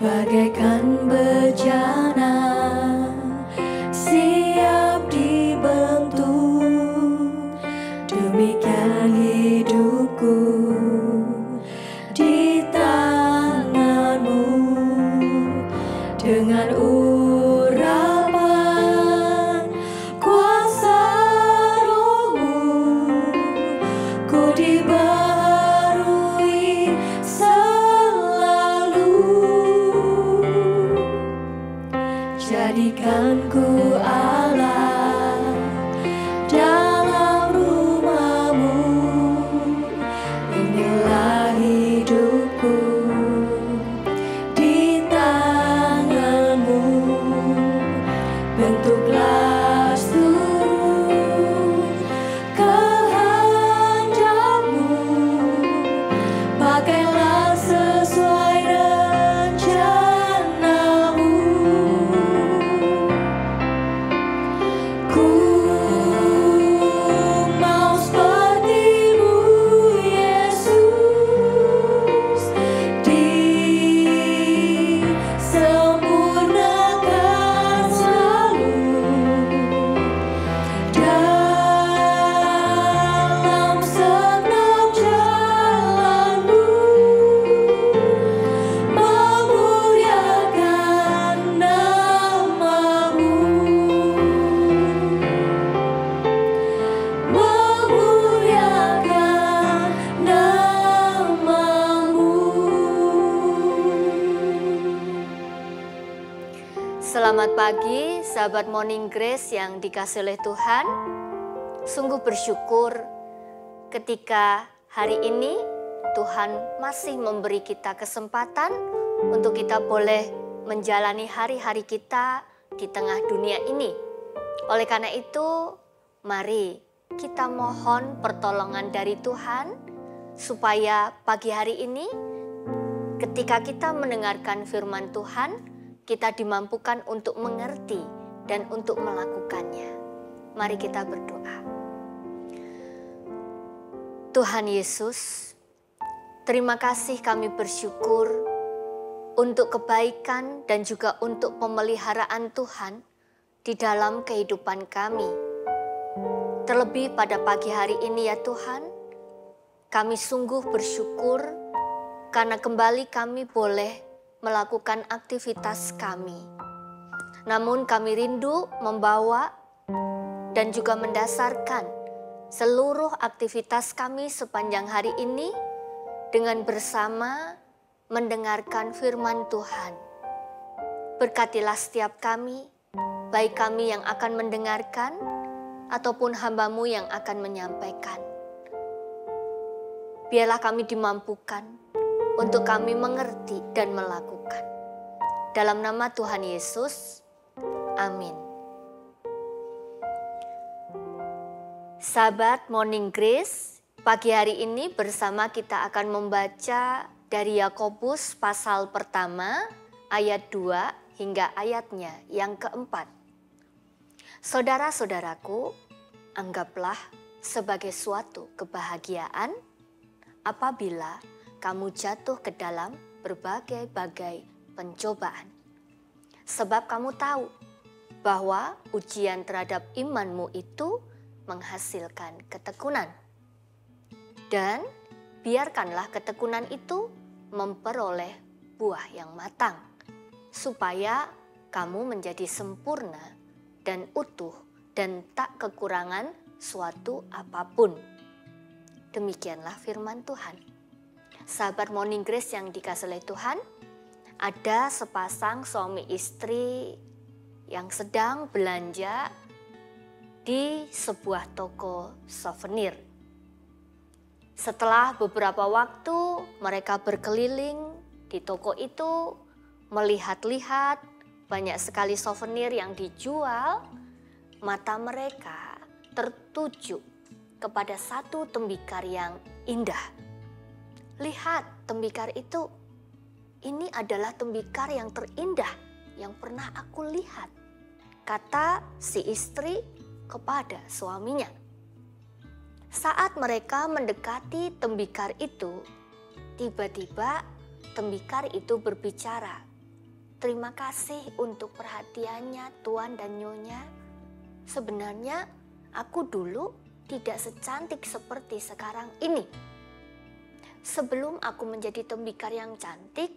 bagaikan bejana siap dibentuk. Demikian hidupku di tanganmu, dengan urapan kuasa rohmu ku dibaharui selalu. Jadikan ku Allah dalam rumahmu, inilah hidupku di tanganmu. Bentuklah seluruh kehendakmu, pakailah sesuai rencanamu. Ku mau seperti-Mu Yesus, disempurnakan selalu dalam segenap jalanmu, memuliakan nama-Mu, memuliakan nama-Mu. Selamat pagi sahabat Morning Grace yang dikasihi oleh Tuhan. Sungguh bersyukur ketika hari ini Tuhan masih memberi kita kesempatan untuk kita boleh menjalani hari-hari kita di tengah dunia ini. Oleh karena itu, mari kita mohon pertolongan dari Tuhan supaya pagi hari ini ketika kita mendengarkan firman Tuhan, kita dimampukan untuk mengerti dan untuk melakukannya. Mari kita berdoa. Tuhan Yesus, terima kasih, kami bersyukur untuk kebaikan dan juga untuk pemeliharaan Tuhan di dalam kehidupan kami. Terlebih pada pagi hari ini ya Tuhan, kami sungguh bersyukur karena kembali kami boleh melakukan aktivitas kami. Namun kami rindu membawa dan juga mendasarkan seluruh aktivitas kami sepanjang hari ini dengan bersama mendengarkan firman Tuhan. Berkatilah setiap kami, baik kami yang akan mendengarkan ataupun hamba-Mu yang akan menyampaikan. Biarlah kami dimampukan untuk kami mengerti dan melakukan. Dalam nama Tuhan Yesus, amin. Sahabat Morning Grace, pagi hari ini bersama kita akan membaca dari Yakobus pasal pertama, ayat 2 hingga ayatnya yang keempat. Saudara-saudaraku, anggaplah sebagai suatu kebahagiaan apabila kamu jatuh ke dalam berbagai-bagai pencobaan. Sebab kamu tahu bahwa ujian terhadap imanmu itu menghasilkan ketekunan. Dan biarkanlah ketekunan itu memperoleh buah yang matang, supaya kamu menjadi sempurna dan utuh dan tak kekurangan suatu apapun. Demikianlah firman Tuhan. Sahabat Morning Grace yang dikasihi oleh Tuhan, ada sepasang suami istri yang sedang belanja di sebuah toko souvenir. Setelah beberapa waktu mereka berkeliling di toko itu, melihat-lihat banyak sekali souvenir yang dijual, mata mereka tertuju kepada satu tembikar yang indah. Lihat tembikar itu, ini adalah tembikar yang terindah yang pernah aku lihat, kata si istri kepada suaminya. Saat mereka mendekati tembikar itu, tiba-tiba tembikar itu berbicara, terima kasih untuk perhatiannya Tuan dan Nyonya. Sebenarnya aku dulu tidak secantik seperti sekarang ini. Sebelum aku menjadi tembikar yang cantik,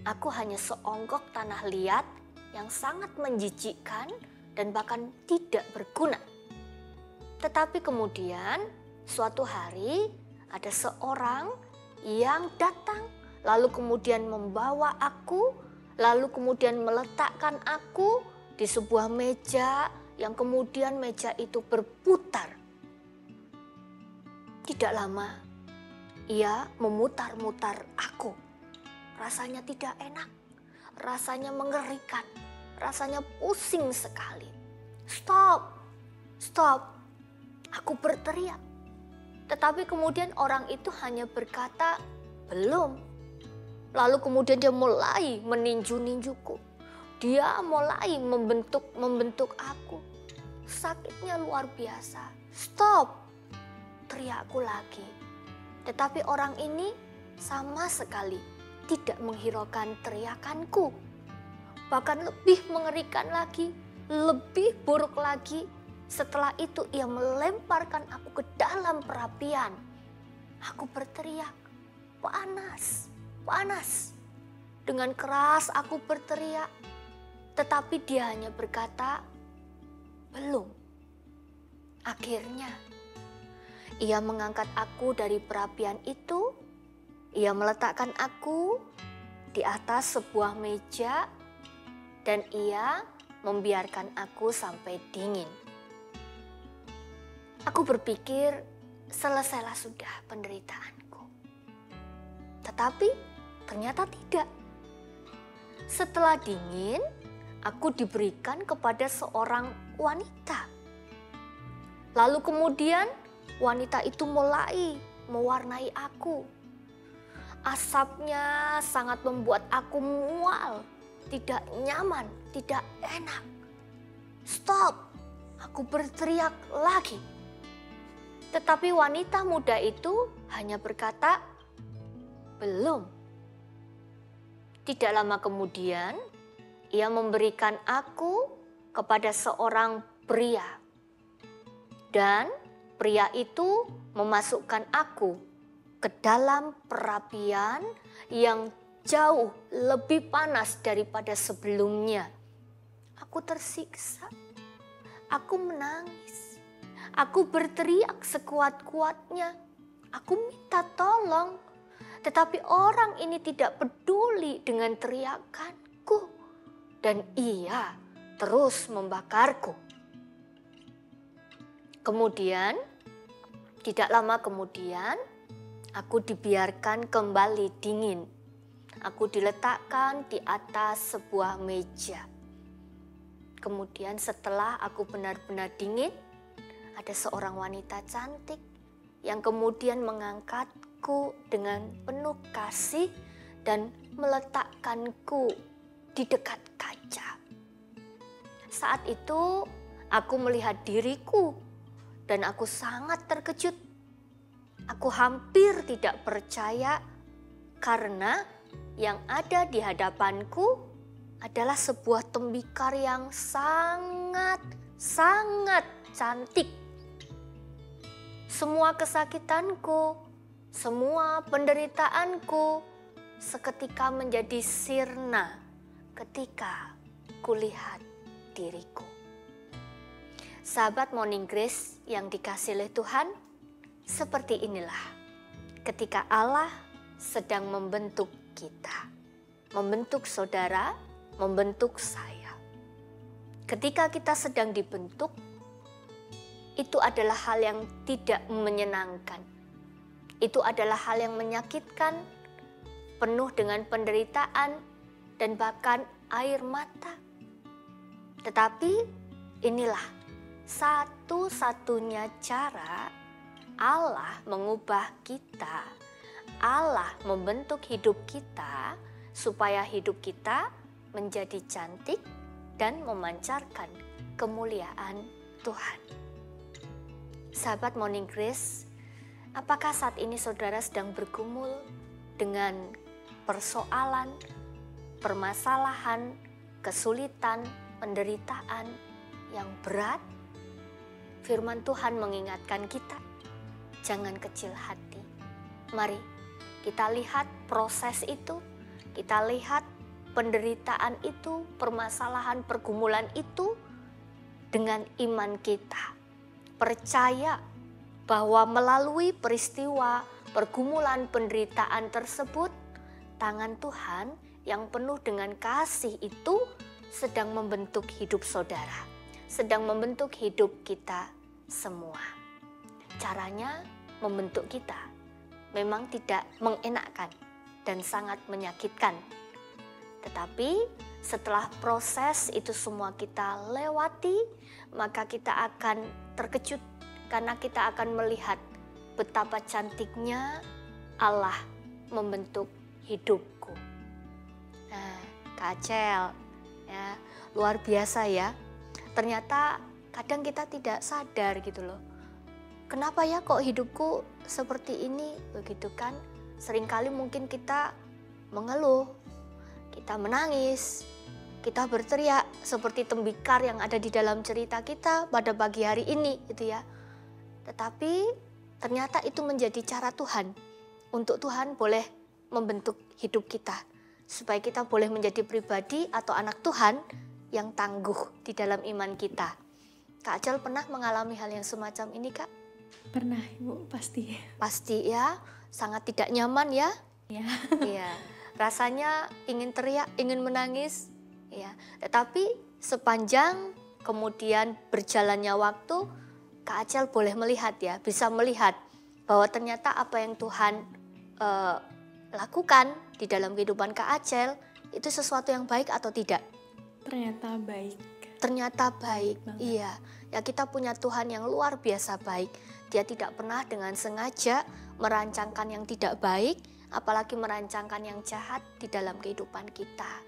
aku hanya seonggok tanah liat yang sangat menjijikkan dan bahkan tidak berguna. Tetapi kemudian suatu hari ada seorang yang datang, lalu kemudian membawa aku, lalu kemudian meletakkan aku di sebuah meja yang kemudian meja itu berputar. Tidak lama, ia memutar-mutar aku. Rasanya tidak enak, rasanya mengerikan, rasanya pusing sekali. Stop, stop, aku berteriak. Tetapi kemudian orang itu hanya berkata, belum. Lalu kemudian dia mulai meninju-ninjuku. Dia mulai membentuk aku. Sakitnya luar biasa. Stop, teriakku lagi. Tetapi orang ini sama sekali tidak menghiraukan teriakanku. Bahkan lebih mengerikan lagi, lebih buruk lagi. Setelah itu ia melemparkan aku ke dalam perapian. Aku berteriak, panas, panas. Dengan keras aku berteriak. Tetapi dia hanya berkata, belum. Akhirnya ia mengangkat aku dari perapian itu. Ia meletakkan aku di atas sebuah meja dan ia membiarkan aku sampai dingin. Aku berpikir selesailah sudah penderitaanku. Tetapi ternyata tidak. Setelah dingin, aku diberikan kepada seorang wanita. Lalu kemudian wanita itu mulai mewarnai aku. Asapnya sangat membuat aku mual, tidak nyaman, tidak enak. Stop, aku berteriak lagi. Tetapi wanita muda itu hanya berkata, belum. Tidak lama kemudian, ia memberikan aku kepada seorang pria. Dan pria itu memasukkan aku ke dalam perapian yang jauh lebih panas daripada sebelumnya. Aku tersiksa, aku menangis. Aku berteriak sekuat-kuatnya. Aku minta tolong. Tetapi orang ini tidak peduli dengan teriakanku. Dan ia terus membakarku. Kemudian, tidak lama kemudian, aku dibiarkan kembali dingin. Aku diletakkan di atas sebuah meja. Kemudian setelah aku benar-benar dingin, ada seorang wanita cantik yang kemudian mengangkatku dengan penuh kasih dan meletakkanku di dekat kaca. Saat itu aku melihat diriku dan aku sangat terkejut. Aku hampir tidak percaya karena yang ada di hadapanku adalah sebuah tembikar yang sangat cantik. Semua kesakitanku, semua penderitaanku seketika menjadi sirna ketika kulihat diriku. Sahabat Morning Grace yang dikasihi oleh Tuhan, seperti inilah ketika Allah sedang membentuk kita, membentuk saudara, membentuk saya. Ketika kita sedang dibentuk, itu adalah hal yang tidak menyenangkan. Itu adalah hal yang menyakitkan, penuh dengan penderitaan, dan bahkan air mata. Tetapi inilah satu-satunya cara Allah mengubah kita, Allah membentuk hidup kita, supaya hidup kita menjadi cantik dan memancarkan kemuliaan Tuhan. Sahabat Morning Grace, apakah saat ini saudara sedang bergumul dengan persoalan, permasalahan, kesulitan, penderitaan yang berat, firman Tuhan mengingatkan kita, jangan kecil hati. Mari kita lihat proses itu, kita lihat penderitaan itu, permasalahan, pergumulan itu dengan iman kita. Percaya bahwa melalui peristiwa pergumulan penderitaan tersebut, tangan Tuhan yang penuh dengan kasih itu sedang membentuk hidup saudara, sedang membentuk hidup kita semua. Caranya membentuk kita memang tidak mengenakkan dan sangat menyakitkan. Tetapi setelah proses itu semua kita lewati, maka kita akan terkejut karena kita akan melihat betapa cantiknya Allah membentuk hidupku. Nah, Kak Acel, ya, luar biasa ya. Ternyata kadang kita tidak sadar gitu loh. Kenapa ya kok hidupku seperti ini, begitu kan? Seringkali mungkin kita mengeluh, kita menangis, kita berteriak seperti tembikar yang ada di dalam cerita kita pada pagi hari ini gitu ya. Tetapi ternyata itu menjadi cara Tuhan untuk Tuhan boleh membentuk hidup kita supaya kita boleh menjadi pribadi atau anak Tuhan yang tangguh di dalam iman kita. Kak Acel pernah mengalami hal yang semacam ini, Kak? Pernah, Ibu, pasti. Pasti ya, sangat tidak nyaman ya. Ya. Iya, rasanya ingin teriak, ingin menangis, ya. Tetapi sepanjang kemudian berjalannya waktu, Kak Acel boleh melihat ya, bisa melihat bahwa ternyata apa yang Tuhan lakukan di dalam kehidupan Kak Acel itu sesuatu yang baik atau tidak? Ternyata baik. Ternyata baik, Banget. iya. Ya kita punya Tuhan yang luar biasa baik. Dia tidak pernah dengan sengaja merancangkan yang tidak baik, apalagi merancangkan yang jahat di dalam kehidupan kita.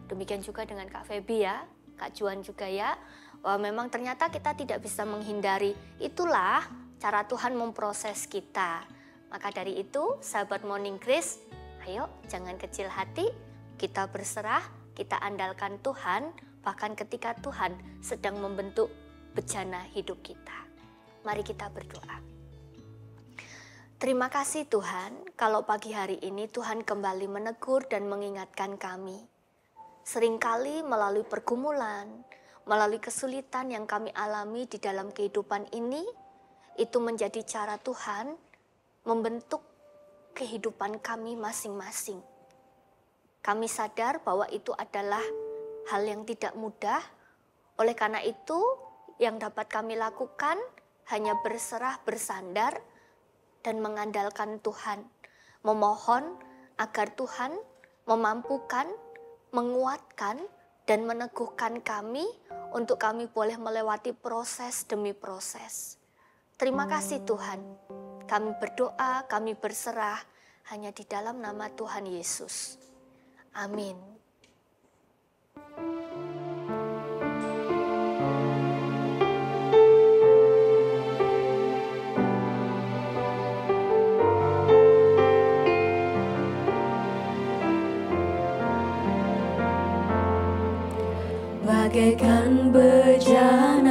Demikian juga dengan Kak Feby ya, Kak Juan juga ya, bahwa memang ternyata kita tidak bisa menghindari. Itulah cara Tuhan memproses kita. Maka dari itu, sahabat Morning Grace, ayo jangan kecil hati, kita berserah, kita andalkan Tuhan, bahkan ketika Tuhan sedang membentuk bejana hidup kita. Mari kita berdoa. Terima kasih Tuhan, kalau pagi hari ini Tuhan kembali menegur dan mengingatkan kami. Seringkali melalui pergumulan, melalui kesulitan yang kami alami di dalam kehidupan ini, itu menjadi cara Tuhan membentuk kehidupan kami masing-masing. Kami sadar bahwa itu adalah hal yang tidak mudah, oleh karena itu yang dapat kami lakukan hanya berserah, bersandar, dan mengandalkan Tuhan. Memohon agar Tuhan memampukan, menguatkan, dan meneguhkan kami untuk kami boleh melewati proses demi proses. Terima kasih Tuhan. Kami berdoa, kami berserah hanya di dalam nama Tuhan Yesus. Amin. Bagaikan bejana